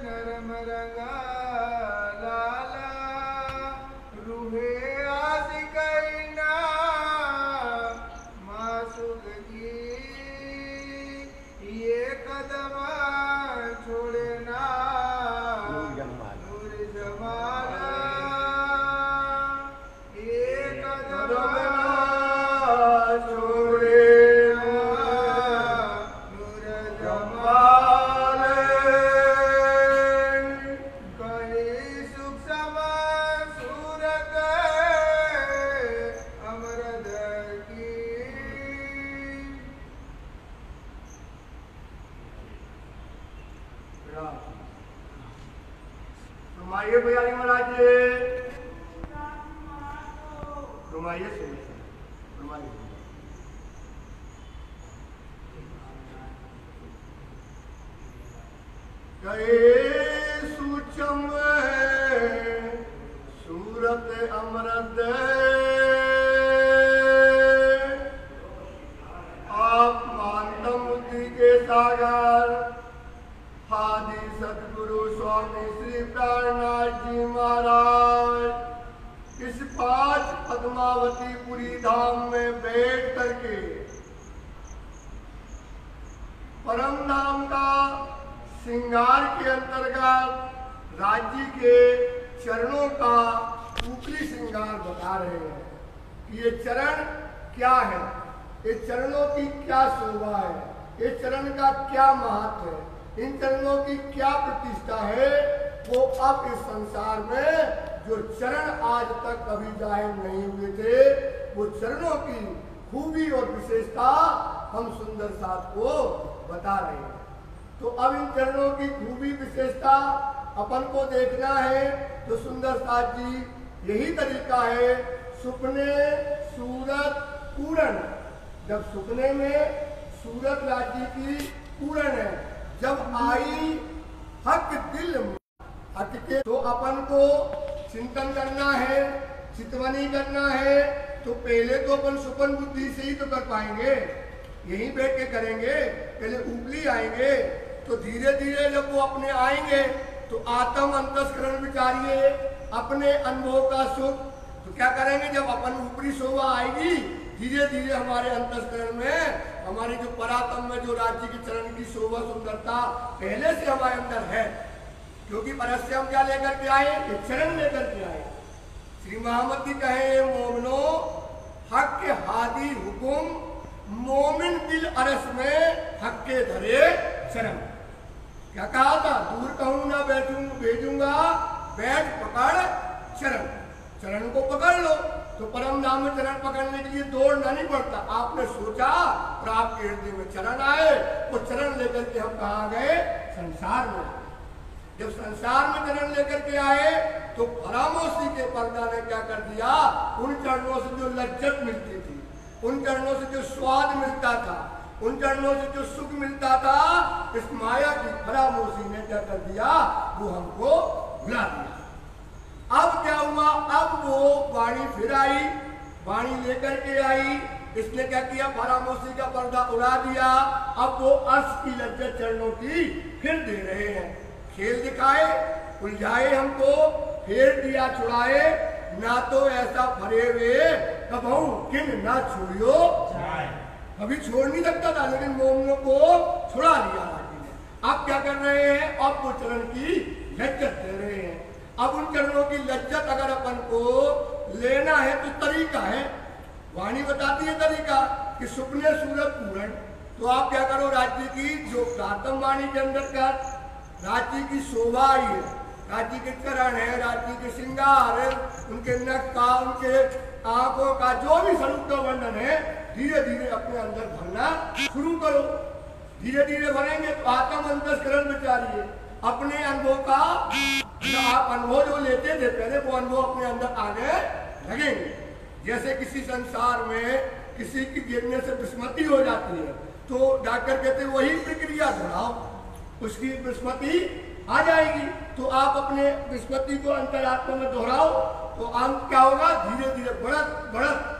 नरम रंगा लाला रूहे आसिकैना मासुक की ये कदम छोड़े ना नूर जमाना ये कदम छोड़े नूर जमाना कहीं सुख समा सूरत अमरद की रुमाइए भैयारी महाराज जी, रुमाइए रुमाइए। गए सूचम सूरत अमरद आप मानतम बुद्धि के सागर आदि सतगुरु स्वामी श्री प्राणनाथ जी महाराज इस 5 पद्मावती पुरी धाम में बैठ करके परम धाम का श्रृंगार के अंतर्गत राज्य के चरणों का ऊपरी श्रृंगार बता रहे हैं कि ये चरण क्या है, ये चरणों की क्या शोभा है, ये चरण का क्या महत्व है, इन चरणों की क्या प्रतिष्ठा है। वो अब इस संसार में जो चरण आज तक कभी जाहिर नहीं हुए थे, वो चरणों की खूबी और विशेषता हम सुंदर साथ को बता रहे हैं। तो अब इन चरणों की खूबी विशेषता अपन को देखना है तो सुंदर साथ जी यही तरीका है। सुपने सूरत पूरण, जब सुपने में सूरत राज्य की पूरण है, जब आई हक दिल हक के, तो अपन को चिंतन करना है, चितवनी करना है। तो पहले तो अपन सुपन बुद्धि से ही तो कर पाएंगे, यहीं बैठ के करेंगे। पहले ऊपरी आएंगे तो धीरे धीरे जब वो अपने आएंगे तो आत्म अंतस्करण विचारिए अपने अनुभव का सुख। तो क्या करेंगे, जब अपन ऊपरी शोभा आएगी धीरे धीरे हमारे अंतस्करण में हमारी जो परातम में जो राज्य की चरण की शोभा सुंदरता पहले से हमारे अंदर है, क्योंकि परस्य हम क्या लेकर के आए, एक चरण लेकर के आए। श्री महामती कहे मोमनो हक के हादी हुकुम मोमिन दिल अरस में हक के धरे चरण। क्या कहा था, दूर कहूं ना भेजूंगा बैठ पकड़ चरण, चरण को पकड़ लो। तो परम धाम में चरण पकड़ने के लिए दौड़ना नहीं पड़ता। आपने सोचा और आपके हृदय में चरण आए, वो चरण लेकर के हम कहाँ गए, संसार में। जब संसार में चरण लेकर के आए तो परामोशी के पर्दा ने क्या कर दिया, उन चरणों से जो लज्जत मिलती थी, उन चरणों से जो स्वाद मिलता था, उन चरणों से जो सुख मिलता था, इस माया की परामोशी ने क्या कर दिया, वो हमको भुला दिया। अब क्या हुआ, अब वो वाणी फिर आई, वाणी लेकर के आई, इसने क्या किया, परामोशी का पर्दा उड़ा दिया। अब वो अर्श की लज्जत चरणों की फिर दे रहे हैं। खेल दिखाए, उलझाए हमको, फेर दिया छुड़ाए, ना तो ऐसा भरे हुए कबहू किन ना छोड़ियो जाए। कभी छोड़ नहीं सकता था, लेकिन मोमनों को छुड़ा लिया राजी ने। अब क्या कर रहे हैं, अब वो चरण की लज्जत दे रहे हैं। अब उन चरणों की लज्जत अगर अपन को लेना है तो तरीका है, वाणी बताती है तरीका कि सुपने सूरत पूरण। तो आप क्या करो, राज्य की जो प्रातम वाणी के अंदर का राज्य की शोभा आई है, राज्य के चरण है, राज्य के श्रृंगार है, उनके नख का, उनके आंखों का जो भी स्वरूप वर्णन है, धीरे धीरे अपने अंदर भरना शुरू करो। धीरे धीरे भरेंगे तो आत्म अंतस्करण विचारिए अपने अनुभव का, आप अनुभव जो लेते थे पहले वो अनुभव अपने अंदर आने लगेंगे। जैसे किसी संसार में किसी की गिरने से विस्मृति हो जाती है तो डॉक्टर कहते हैं वही प्रक्रिया दोहराओ, उसकी विस्मृति आ जाएगी। तो आप अपने विस्मृति को अंतरात्मा में दोहराओ तो अंत क्या होगा, धीरे धीरे बढ़त बढ़त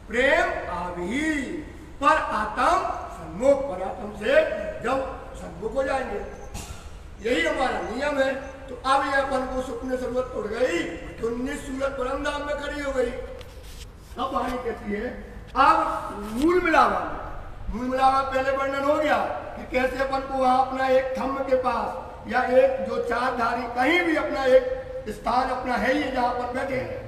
प्रेम अभी पर आत्म सन्मुख, पर आत्म से जब सन्मुख हो जाएंगे, यही हमारा नियम है। तो अब ये अपन को सुपने जरूरत पड़ गई तो 19 सूरत परम धाम में खड़ी हो गई। अब वाणी कहती है अब मूल मिलावा, मूल मिलावा पहले वर्णन हो गया कि कैसे अपन को वहां अपना एक थंब के पास या एक जो चारधारी कहीं भी अपना एक स्थान अपना है ही जहां पर बैठे हैं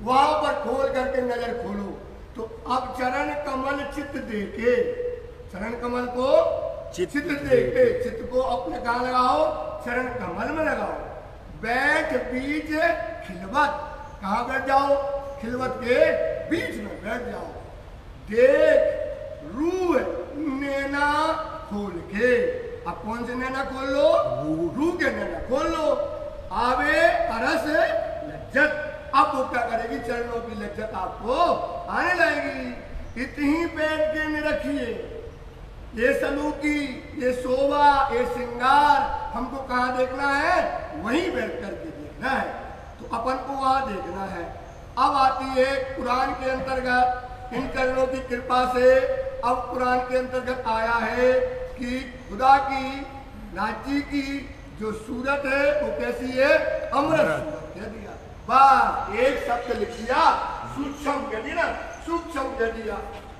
वहां पर खोल करके नजर खोलो। तो अब चरण कमल चित्त देके, चरण कमल को चित्त देके, चित्त को अपने कहाँ लगाओ, चरण कमल में लगाओ। बैठ बीच खिलवत, कहाँ बैठ जाओ, खिलवत के बीच में बैठ जाओ। देख रूह नैना खोल के, अब कौन से नैना खोल लो, रूह के नैना खोल लो। आवे अरस लज्जत, अब वो क्या करेगी, चरणों की लज्जत आपको आने लगेगी। इतनी बैठ के न रखिए, ये सलूकी, ये शोभा, ये श्रृंगार हमको कहाँ देखना है, वहीं बैठ करके देखना है। तो अपन को वहां देखना है। अब आती है कुरान के अंतर्गत, इन चरणों की कृपा से अब कुरान के अंतर्गत आया है कि खुदा की राज्य की जो सूरत है वो कैसी है, अमृत सूरत कह दिया। बस एक शब्द लिख दिया, सूक्ष्म कह दिया ना, सूक्ष्म कह दिया।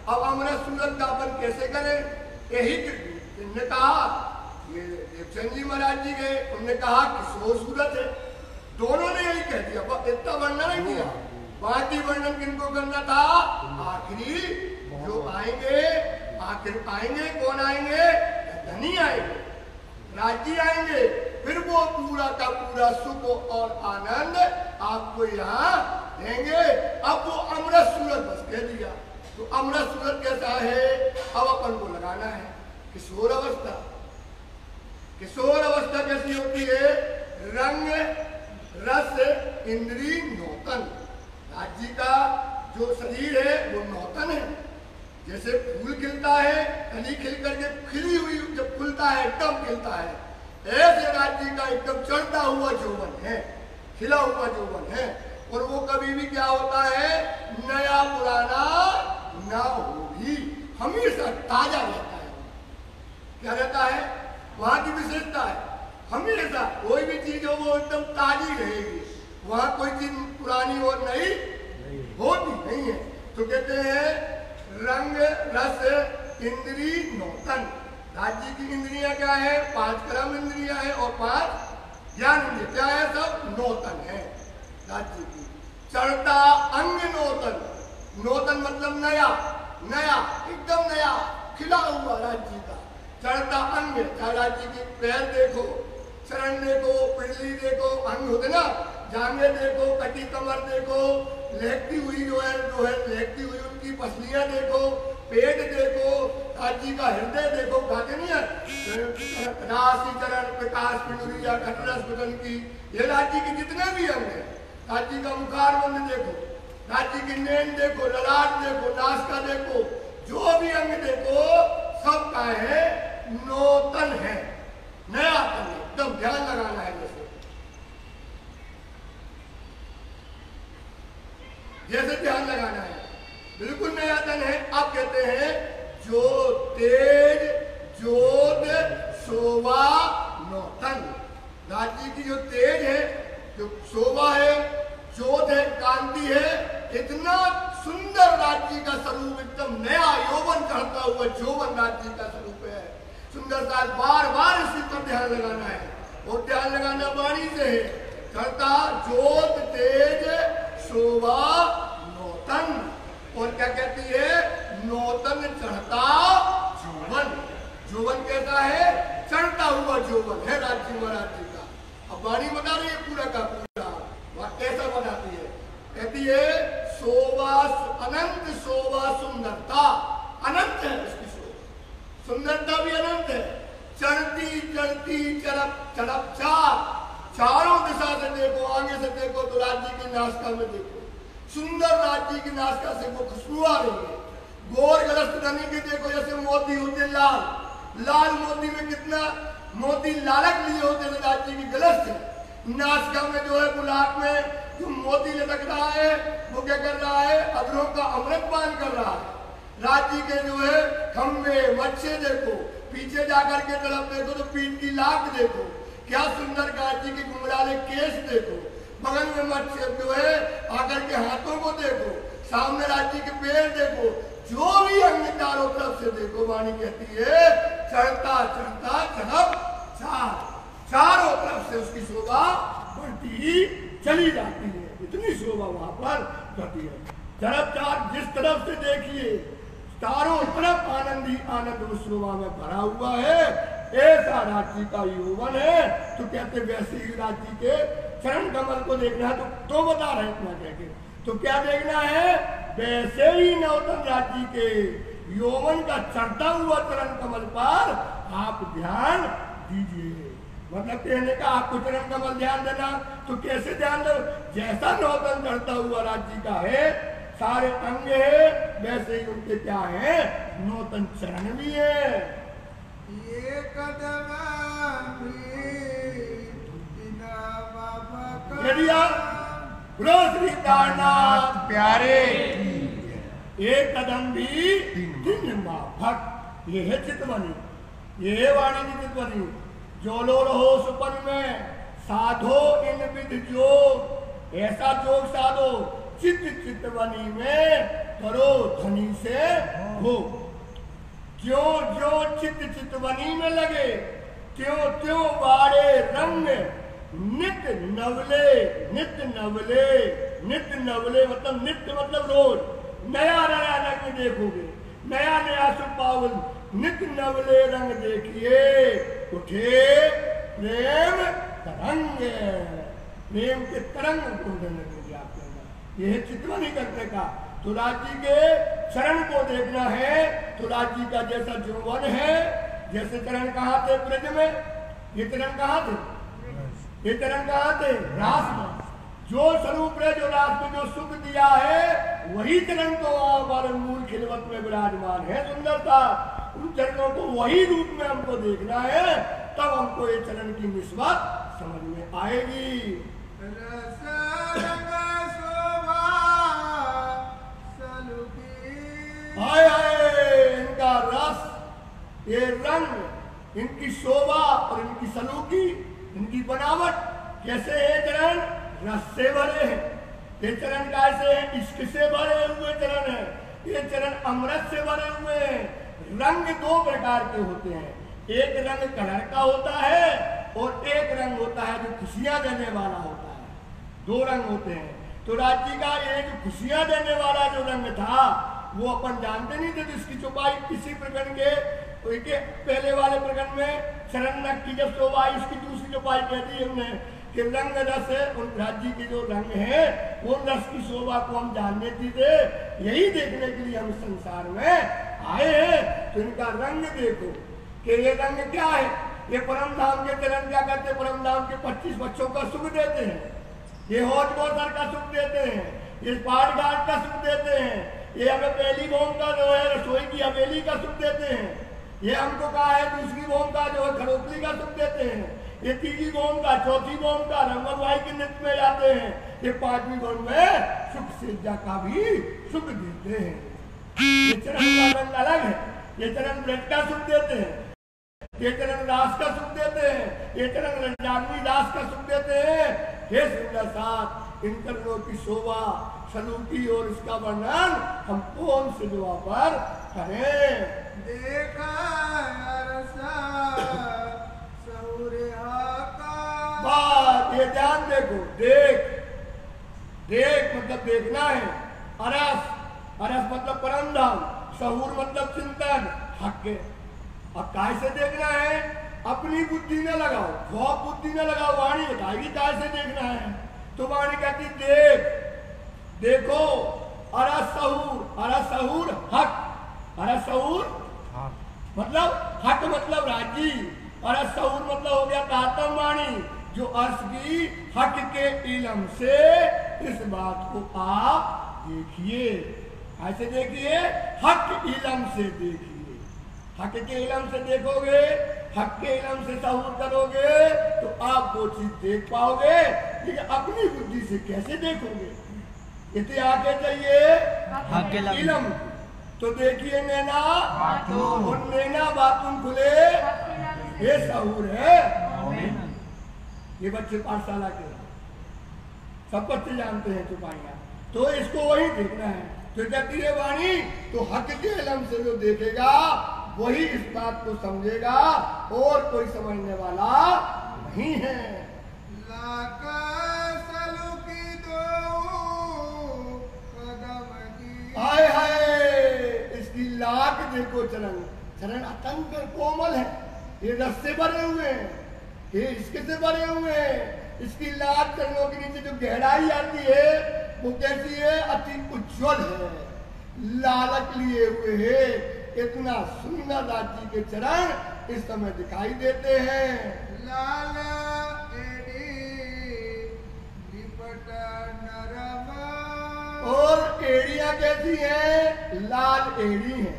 अब अमृत सूरत का अपन कैसे करें, यही इन्होंने कहा, ये देवचंद जी महाराज जी गए, उन्होंने कहा किशोर सूरत है, दोनों ने यही कह दिया, इतना वर्णन नहीं किया। बाकी वर्णन किनको करना था, आखिरी जो आएंगे, आखिर आएंगे, कौन आएंगे, धनी आएंगे, राज्य आएंगे, फिर वो पूरा का पूरा सुख और आनंद आपको यहाँ देंगे। अब वो अमृत सूरत बस कह दिया। तो अमृत सूरत कैसा है, अब अपन को लगाना है किशोर अवस्था। किशोर अवस्था कैसी होती है, रंग रस इंद्री नौतन। राज्य का जो शरीर है वो नौतन है, जैसे फूल खिलता है, कली खिल करके खिली हुई जब खुलता है एकदम खिलता है, ऐसे राज्य का एकदम चढ़ता हुआ यौवन है, खिला हुआ यौवन है। और वो कभी भी क्या होता है, नया पुराना ना होगी, हमेशा ताजा रहता है। क्या रहता है, वहां की विशेषता है, हमेशा कोई भी चीज हो वो एकदम ताजी रहेगी, वहां कोई चीज पुरानी और नई होती नहीं है। तो कहते हैं रंग रस इंद्री नौतन। राज्य की इंद्रियां क्या है, 5 कर्म इंद्रियां है और 5 ज्ञान इंद्रिया क्या है, सब नौतन है राज्य की। चढ़ता अंग नौतन, नौतन मतलब नया, नया एकदम नया खिला हुआ राज्य का चढ़ता अंग। चाहे राज्य की पैर देखो, चरण देखो, पिंडली देखो, अंग होते ना, जांघे देखो, कटी कमर देखो, लहकती हुई जो है लहकती हुई उनकी पसलियां देखो, पेट देखो, राज्य का हृदय देखो, कहते नहीं है राशि चरण प्रकाश पिंडुरिया खटरस बदन की, ये राज्य के जितने भी अंग है। राज्य का मुखारबंद देखो, राज्य की नैन देखो, ललाट देखो, नासिका देखो, जो भी अंग देखो सब का है नौतन है, नया तन है, एकदम ध्यान लगाना है। जैसे ध्यान लगाना है, बिल्कुल नया तन है। आप कहते हैं जो तेज जोत शोभा नौतन। राज्य की जो तेज है, जो शोभा है, जोत है, कांति है, इतना सुंदर राज्य का स्वरूप, एकदम नया यौवन चढ़ता हुआ यौवन राज्य का स्वरूप है। सुंदरता बार बार इसी पर ध्यान लगाना है, और ध्यान लगाना वाणी से है। चढ़ता जोत तेज शोभा नौतन। और क्या कहती है, नौतन चढ़ता यौवन। यौवन कैसा है, चढ़ता हुआ यौवन है राज्य महाराज का। अब वाणी बता रही है पूरा का पूरा, वह कैसा बनाती है, कहती है शोभा अनंत, शोभा सुंदरता अनंत है इसकी शोभा, सुंदरता भी अनंत है। चढ़ती चढ़ती चढ़प चढ़प चारों दिशा से देखो, आगे से देखो तो राज्य की नासिका में देखो, सुंदर राज्य की नासिका से वो खुशबू आ रही है। गोर गलस्त धनी के देखो, जैसे मोती होते लाल, लाल मोती में कितना मोती लालक लिए होते थे राज्य की गलत है। नासिका में जो है गुलाब में जो मोती लटक रहा है वो क्या कर रहा है, अधरों का अमृत पान कर रहा है। राज्य के जो है खम्भे मच्छे देखो, पीछे जाकर के तरफ देखो तो पीठ की लाख देखो, क्या सुंदर राज्य के घुंघराले केस देखो, बगल में मच्छे जो है आकर के हाथों को देखो, सामने राज्य के पैर देखो, जो भी अंग चारों तरफ से देखो। वाणी कहती है चढ़ता चढ़ता चढ़ब चारों तरफ से उसकी शोभा बढ़ती ही चली जाती है, इतनी शोभा वहां पर बढ़ती है। तरफ चार जिस तरफ से देखिए चारों तरफ आनंद ही आनंद उस शोभा में भरा हुआ है। ऐसा राज्य का यौवन है। तो कहते वैसे ही राज्य के चरण कमल को देखना है तो बता रहे इतना कह के, तो क्या देखना है? वैसे ही नौतन राज्य के यौवन का चढ़ता हुआ चरण कमल पर आप ध्यान दीजिए। मतलब कहने का आपको चरण कमल ध्यान देना, तो कैसे ध्यान दो? जैसा नौतन चढ़ता हुआ राज्य का है, सारे अंग है, वैसे ही उनके क्या है? नौतन चरण भी है। ये कदम श्री कारनाथ प्यारे एक कदम भी तीन माफक। ये है चितवनी, ये है वाणी की चितवनी। जो लो रहो सुपन में साधो इन विध जोग, ऐसा जोग साधो चित चितवनी में करो धनी से हो। जो जो चित चितवनी में लगे त्यों त्यों वाड़े रंग नित नवले। नित नवले, नित नवले मतलब नित्य मतलब रोज नया नया रंग देखोगे, नया नया सुपावन नित नवले रंग देखिए। उठे प्रेम तरंग, प्रेम के तरंग उठने लगेंगे आपके अंदर। यह चितवनी करने का। तो राज्य के चरण को देखना है, तो राज्य का जैसा यौवन है, जैसे चरण कहाँ थे ब्रज में, ये चरण कहाँ थे? ये चरण कहाँ थे? रास में। जो स्वरूप है, जो रास में जो सुख दिया है, वही चरण तो हमारे मूल खिलवत में विराजमान है। सुंदरता उन चरणों को वही रूप में हमको देखना है, तब हमको ये चरण की निस्बत समझ में आएगी। हाय हाय, इनका रस, ये रंग, इनकी शोभा और इनकी सलूकी, इनकी बनावट कैसे है? चरण रस से भरे हैं। ये चरण कैसे है? इश्क से भरे हुए चरण है। ये चरण अमृत से भरे हुए हैं। रंग दो प्रकार के होते हैं, एक रंग कलर का होता है और एक रंग होता है जो खुशियां देने वाला होता है। दो रंग होते हैं। तो राज्य का ये जो खुशियां देने वाला जो रंग था, वो अपन जानते नहीं थे। तो इसकी चौपाई किसी प्रकरण के पहले वाले प्रकरण में चरण की जब शोभा, इसकी दूसरी चौपाई कहती है हमने कि रंग रस है। उन राज्य के जो रंग है, वो रस की शोभा को हम जानने थे, यही देखने के लिए हम संसार में आए हैं। तो इनका रंग देखो कि ये रंग क्या है। ये परम धाम के चरण क्या करते हैं? परम धाम के 25 बच्चों का सुख देते हैं, ये हौज गोसर का सुख देते हैं, ये पाठ घाट का सुख देते हैं, ये हमें पहली भोम का जो है रसोई की हवेली का सुख देते हैं, ये हमको कहा है दूसरी भोम का जो है खड़ोपली का सुख देते हैं, ये तीसरी भोम का, चौथी भोम का रंगमवाई के नृत्य में जाते हैं, ये पांचवी भोम में सुख सिज्जा का भी सुख देते हैं। ये चरण का रंग अलग है। ये चरण ब्रज का सुख देते हैं, ये चरण रास का सुख देते हैं, ये चरण रंजाग्नि दास का सुख देते हैं। हे सुंदर साथ, इन चरणों की शोभा, सलूकी और इसका वर्णन हम कौन से दुआ पर करें? देखा बात ये ध्यान देखो, देख देख मतलब देखना है। अरस, अरस मतलब परम धाम, सहूर मतलब चिंतन, हक के। अब काय से देखना है? अपनी बुद्धि न लगाओ, बहुत बुद्धि न लगाओ, वाणी बताएगी काय से देखना है। तो वाणी कहती देख, देखो अरस सहूर, अरस सहूर हक, अरस सहूर मतलब हक मतलब राजी, अरस सहूर मतलब हो गया तातम वाणी, जो अर्श की हक के इलम से इस बात को आप देखिए। ऐसे देखिए, हक इलम से देखिए। हक के इलम से देखोगे, हक के इलम से सहूर करोगे, तो आप वो चीज देख पाओगे। लेकिन अपनी बुद्धि से कैसे देखोगे? इतनी आगे चाहिए इलम। तो देखिए नैना और नैना बातून खुले ये सहूर है। ये बच्चे पाठशाला के सब बच्चे जानते हैं चुपाइयाँ, तो इसको वही देखना है। तो कहती है वाणी, तो हक के इल्म से जो देखेगा वही इस बात को समझेगा, और कोई समझने वाला नहीं है। हाय हाय, इसकी लाख देखो चरण, चरण अत्यंत कोमल है, ये रस से भरे हुए हैं, ये इसके से भरे हुए हैं। इसकी लाख चरणों के नीचे जो गहराई आती है वो कैसी है, अति उज्जवल है, लालक लिए हुए है। इतना सुंदर राज्य के चरण इस समय दिखाई देते हैं। लाल और एड़ियां कैसी हैं, लाल एड़ी है,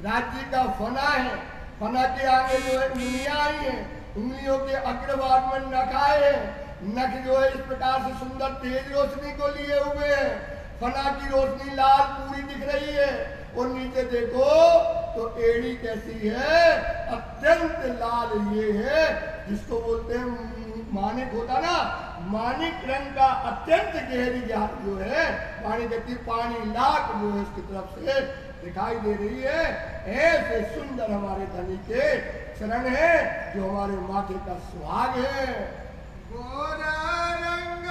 राज्य का फना है। फना के आगे जो है उंगलियां आई हैं, उंगलियों के अग्रभाग में नख आए हैं, नख जो है इस प्रकार से सुंदर तेज रोशनी को लिए हुए हैं। फना की रोशनी लाल पूरी दिख रही है, और नीचे देखो तो एड़ी कैसी है, अत्यंत लाल ये है, जिसको बोलते हैं मानिक होता ना, मानिक रंग का अत्यंत गहरी जो है पानी कहती पानी लाख जो है उसकी तरफ से दिखाई दे रही है। ऐसे सुंदर हमारे धनी के चरण है जो हमारे माथे का सुहाग है। गोरा रंग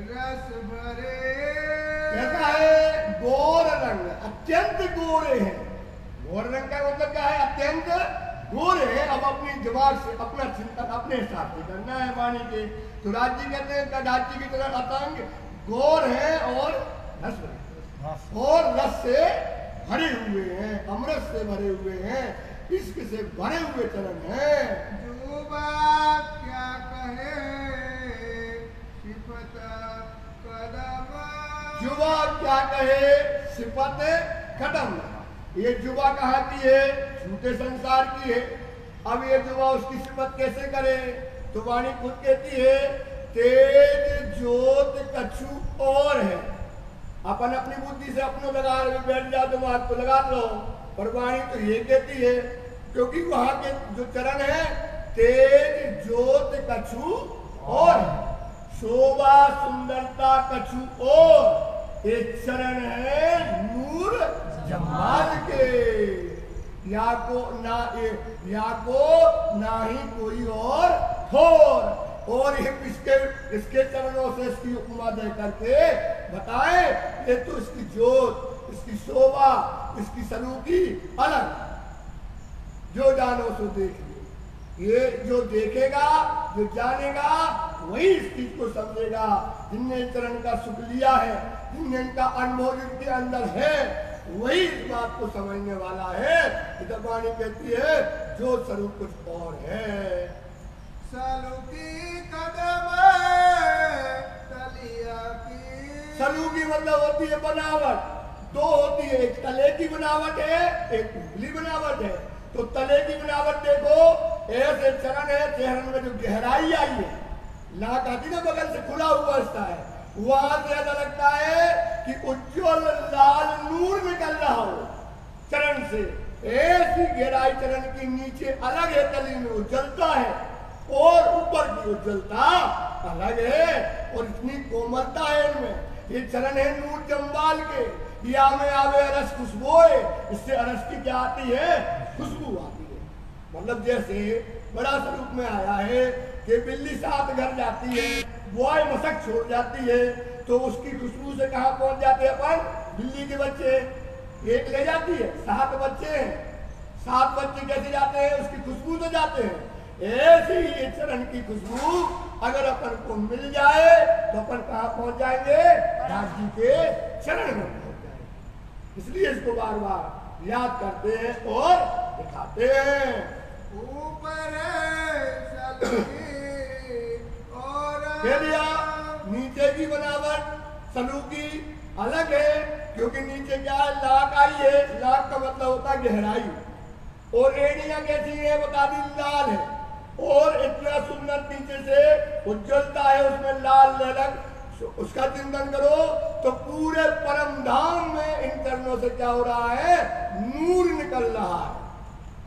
रस भरे, कैसा है, गोर रंग, अत्यंत गोरे हैं। गोर रंग का मतलब क्या है, अत्यंत गोरे हैं। अब अपनी दिमाग से अपना चिंतन अपने हिसाब से करना है वाणी के। तो राज्य कहते हैं राज्य की तरह अतंग गोर है और रस भरे, और रस से भरे हुए हैं, अमृत से भरे हुए हैं, इश्क से भरे हुए चरण हैं। जुबा क्या कहे सिफत कदम, जुबा क्या कहे सिफत कदम। ये जुबा कहाँ की है, झूठे संसार की है। अब ये जुबा उसकी सिफत कैसे करे, तो वाणी खुद कहती है तेज जोत कछु और है। अपन अपनी बुद्धि से अपनों लगा बैठ जाओ, दिमाग को लगा लो, पर वाणी तो ये कहती है, क्योंकि वहां के जो चरण है तेज जोत कछु और, शोभा सुंदरता कछु और, एक चरण है नूर जमाल के, या को ना ही कोई और ठोर। और इसके चरणों से इसकी उपमा दे करके बताए, ये तो इसकी जोत, इसकी शोभा, इसकी सलूकी अलग, जो जानो सो देख लो। ये जो देखेगा, जो जानेगा, वही इस चीज को समझेगा। जिनने चरण का सुख लिया है, जिनने इनका अनुभव जिनके अंदर है, वही इस बात को समझने वाला है। इधर वाणी कहती है जो स्वरूप कुछ और है। सलूकी कदम तलिया की, सलूकी मतलब होती है बनावट, दो होती है, एक तले की बनावट है, एक उंगली बनावट है। तो तले की बनावट देखो, ऐसे चरण है, चेहरे में जो गहराई आई है, नाक आती ना बगल से खुला हुआ हिस्सा है, वहां से ऐसा लगता है कि उज्जवल लाल नूर निकल रहा हो चरण से। ऐसी गहराई चरण की नीचे अलग है, तली में उज्जवलता है, और ऊपर की उज्जवलता अलग है, और इतनी कोमलता है इनमें। ये चरण है नूर जम्बाल के, या में आवे अरस खुशबू है, इससे अरस की क्या आती है, खुशबू आती है। मतलब जैसे बड़ा स्वरूप में आया है कि बिल्ली साथ घर जाती है, बॉय मशक छोड़ जाती है, तो उसकी खुशबू से कहाँ पहुंच जाते हैं अपन, बिल्ली के बच्चे एक ले जाती है, 7 बच्चे हैं, 7 बच्चे कैसे जाते हैं, उसकी खुशबू से जाते हैं। ऐसे ही ये चरण की खुशबू अगर अपन को मिल जाए तो अपन कहाँ पहुंच जाएंगे, राज्य के चरण में पहुंच जाएंगे। इसलिए इसको बार बार याद करते हैं और दिखाते हैं। ऊपर नीचे की बनावट सलूकी अलग है, क्योंकि नीचे क्या है, लाख आई है, लाख का मतलब होता है गहराई, और एड़ियां कैसी है बता दी, लाल है, और इतना सुंदर नीचे से उज्जवलता है, उसमें लाल ललक उसका चिंतन करो तो पूरे परम धाम में इन चरणों से क्या हो रहा है, नूर निकल रहा है।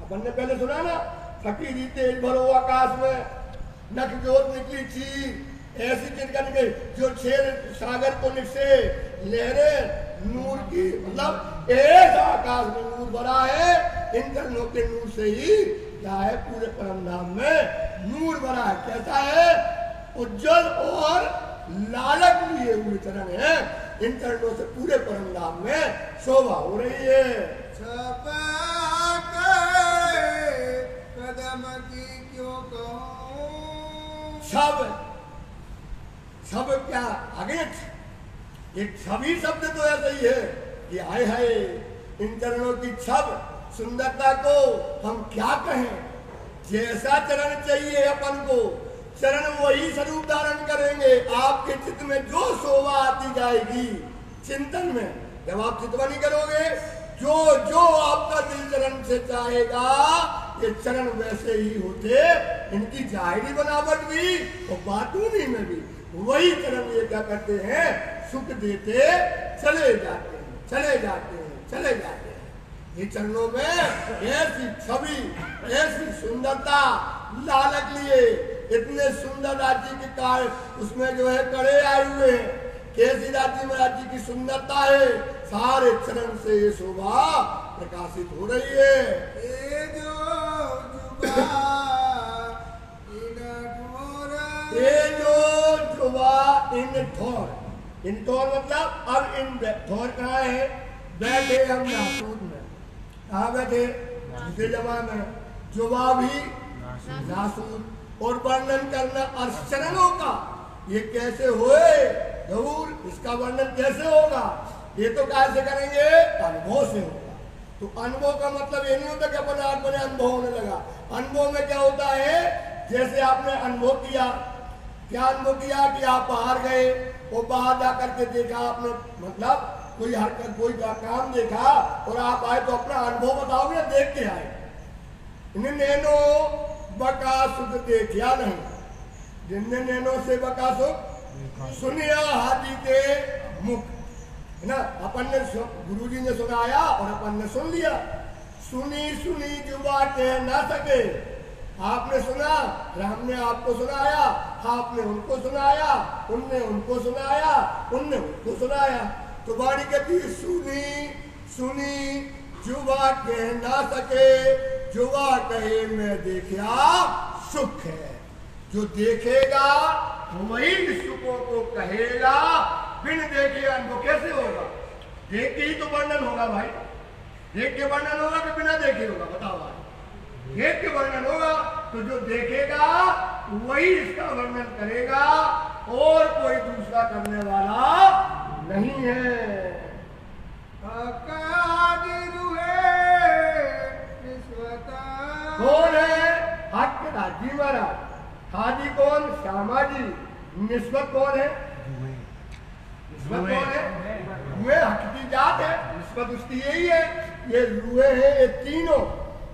अपन ने पहले सुना ना, फकीरी तेज भरो आकाश में, नख जोत निकली चीर, ऐसी चीज करके जो शेर सागर को निकसे लहरें नूर की, मतलब ऐसा आकाश में नूर भरा है। इन चरणों के नूर से ही क्या है, पूरे परम धाम में नूर भरा है। कैसा है, उज्जवल और लालक लिए हुए चरण है। इन चरणों से पूरे परम धाम में शोभा हो रही है। कदम की क्यों कहूं, सब क्या आगे एक सभी शब्द तो ऐसा ही है कि आए हाय इन चरणों की सब सुंदरता को हम क्या कहें। जैसा चरण चाहिए अपन को, चरण वही स्वरूप धारण करेंगे। आपके चित्त में जो शोभा आती जाएगी चिंतन में, जब आप चितवनी करोगे, जो जो आपका दिल चरण से चाहेगा, ये चरण वैसे ही होते। इनकी जाहिरी बनावट भी और बातूनी में भी वही चरण ये क्या करते हैं, सुख देते चले जाते हैं, चले जाते हैं, चले जाते हैं। ये चरणों में ऐसी छवि, ऐसी सुंदरता, लालक लिए इतने सुंदर राज्य के कार्य उसमें जो है कड़े आए हुए हैं। कैसी राज्य में राज्य की सुंदरता है, सारे चरण से ये शोभा प्रकाशित हो रही है। ये जो जुबा इन ठोर मतलब अब इन ठोर कहाँ है, बैठे हम नासूद में, कहाँ बैठे, दूसरे जमा में, जुबा भी नासूद। और वर्णन करना अर्चनों का ये कैसे होए जरूर, इसका वर्णन कैसे होगा, ये तो कैसे करेंगे, अनुभव से होगा। तो अनुभव का मतलब ये नहीं होता कि अपन आंख बने अनुभव होने लगा। अनुभव में क्या होता है, जैसे आपने अनुभव किया, क्या अनुभव किया कि आप बाहर गए और बाहर जाकर के देखा आपने, मतलब कोई हरकत कोई काम देखा और आप आए तो अपना अनुभव बताओगे, देख के आए। इन्हें नैनो बका सुख देखिया नहीं, जिनने नैनो से बका सुख सुनिया हाथी के मुख, है ना। अपन ने गुरुजी ने सुनाया और अपन ने सुन लिया। सुनी सुनी जुबा कह ना सके, आपने सुना, हमने आपको सुनाया, आपने उनको सुनाया, उनने उनको सुनाया, उनने उनको सुनाया। तो वाणी कहती सुनी सुनी जुबा कह ना सके, जुबा कहे मैं देखा सुख है। जो देखेगा वही सुखों को कहेगा, बिन देखे अनुभव कैसे होगा, देख के ही तो वर्णन होगा भाई। देख के वर्णन होगा कि बिना देखे होगा, बताओ भाई। देख के वर्णन होगा तो जो देखेगा वही इसका वर्णन करेगा, और कोई दूसरा करने वाला नहीं है। कौन है, हक राजी महाराज। हाजी कौन, श्यामा जी। निस्बत कौन है, निस्बत कौन है, रुए हक की जात है, निस्बत उसकी यही है। ये रुए हैं, ये तीनों,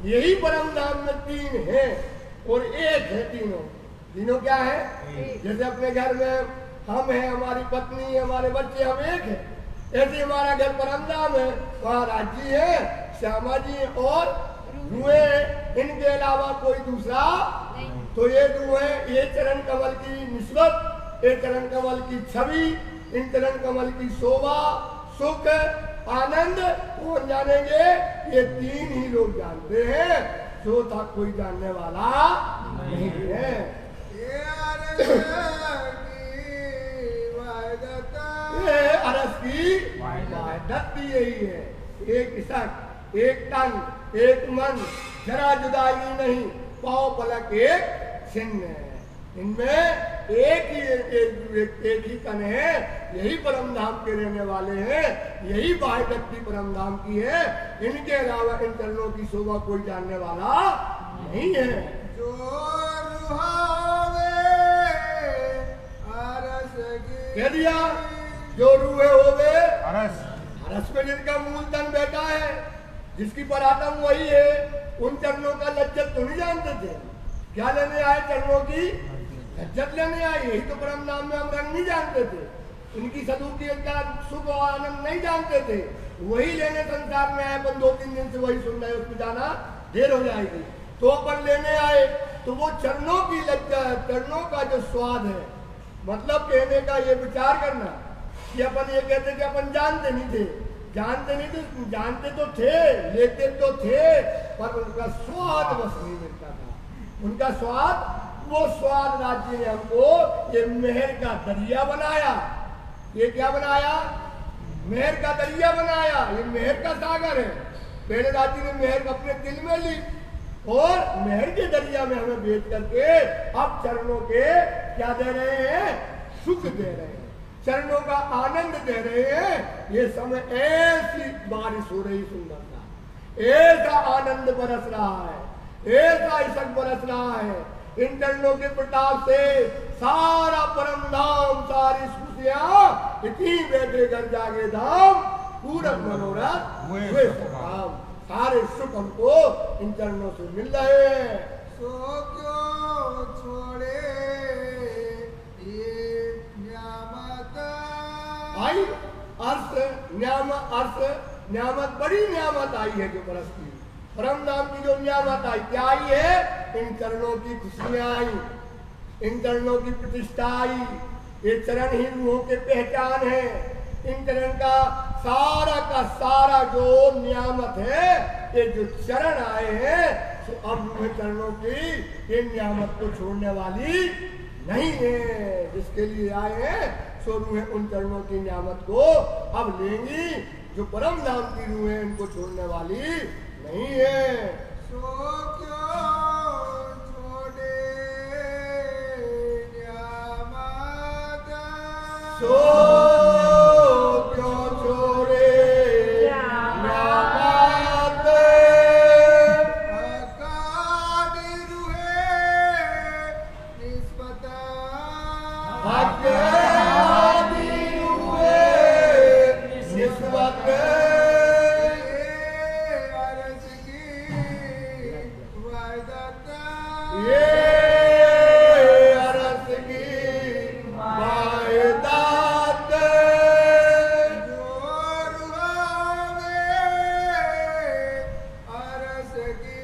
यही परम धाम में तीन है और एक है तीनों। तीनों क्या है, जैसे अपने घर में हम हैं, हमारी पत्नी है, हमारे बच्चे, हम एक है। ऐसे हमारा घर परम धाम है, वहाँ राजी है, श्यामा जी है और रुए, इनके अलावा कोई दूसरा नहीं। तो ये रुए, ये चरण कमल की निस्बत, ये चरण कमल की छवि, इन चरण कमल की शोभा, सुख, आनंद कौन जानेंगे, ये तीन ही लोग जानते हैं, चौथा कोई जानने वाला नहीं है। ये अरस की वायदत यही है, एक इसक, एक तन, एक मन, जरा जुदाई नहीं, पाँव पलक एक छिन्न है। इनमें एक ही तन है, यही परम धाम के रहने वाले हैं, यही वाहिदत्ती परम धाम की है। इनके अलावा इन चरणों की शोभा कोई जानने वाला नहीं है। जो रुहावे अरस कह दिया, जो रूहे होवे अरस, अरस में जिनका मूल तन बैठा है, जिसकी परातम वही है, उन चरणों का लज्जत तो नहीं जानते थे। क्या लेने आए, चरणों की लज्जत लेने आए, यही तो परम नाम में हम रंग नहीं जानते थे। इनकी सदुपयोग का सुख और आनंद नहीं जानते थे, वही लेने संसार में आए। अपन 2-3 दिन से वही सुन रहे, उसमें जाना देर हो जाएगी। तो अपन लेने आए तो वो चरणों की लज्जा है, चरणों का जो स्वाद है। मतलब कहने का ये विचार करना कि अपन ये कहते कि अपन जानते नहीं थे, जानते तो थे, लेते तो थे, पर उनका स्वाद बस नहीं मिलता था। उनका स्वाद, वो स्वाद राज्य ने हमको ये मेहर का दरिया बनाया। ये क्या बनाया? मेहर का दरिया बनाया। ये मेहर का सागर है। पहले राज्य ने मेहर अपने दिल में ली और मेहर के दरिया में हमें भेज करके अब चरणों के क्या दे रहे हैं? सुख दे रहे हैं, चरणों का आनंद दे रहे हैं। ये समय ऐसी बारिश हो रही सुंदरता, ऐसा आनंद बरस रहा है, ऐसा ईशक बरस रहा है। इन चरणों के प्रताप से सारा परम धाम, सारी खुशियां, इतनी बैठे घर जागे धाम, पूरन मनोरथ हुए काम, सारे सुख हमको इन चरणों से मिल रहे हैं। सो क्यों छोड़े ये न्यामत। आई न्यामत बड़ी न्यामत आई है जो बरसती, परम धाम की जो न्यामत आई, क्या आई है? इन चरणों की खुशियां आई, इन चरणों की प्रतिष्ठा आई। ये चरण ही रूहों के पहचान है। इन चरण का सारा जो नियामत है, ये जो चरण आए हैं, तो अब चरणों की ये नियामत को छोड़ने वाली नहीं है। जिसके लिए आए हैं सो रूहें उन चरणों की नियामत को अब लेंगी। जो परम धाम की रूहें इनको छोड़ने वाली नहीं है। सो क्यों छोड़े न्यामत। सो क्यों छोड़े न्यामत। अकाद रूहे निस्बत। अकाद रूहे निस्बत। अर्ज की वरदत। ये अरस की वायदात। जोर आवे अर्ज की।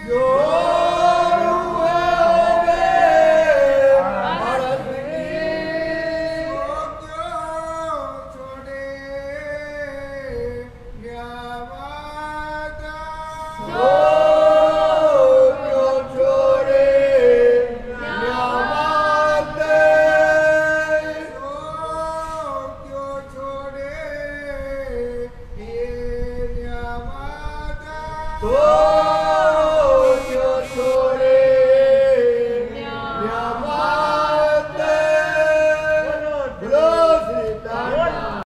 जोर होवे अरस की। सो क्यों छोड़े न्यामत। सो क्यों छोड़े न्यामत। सो क्यों छोड़े ये न्यामत। सो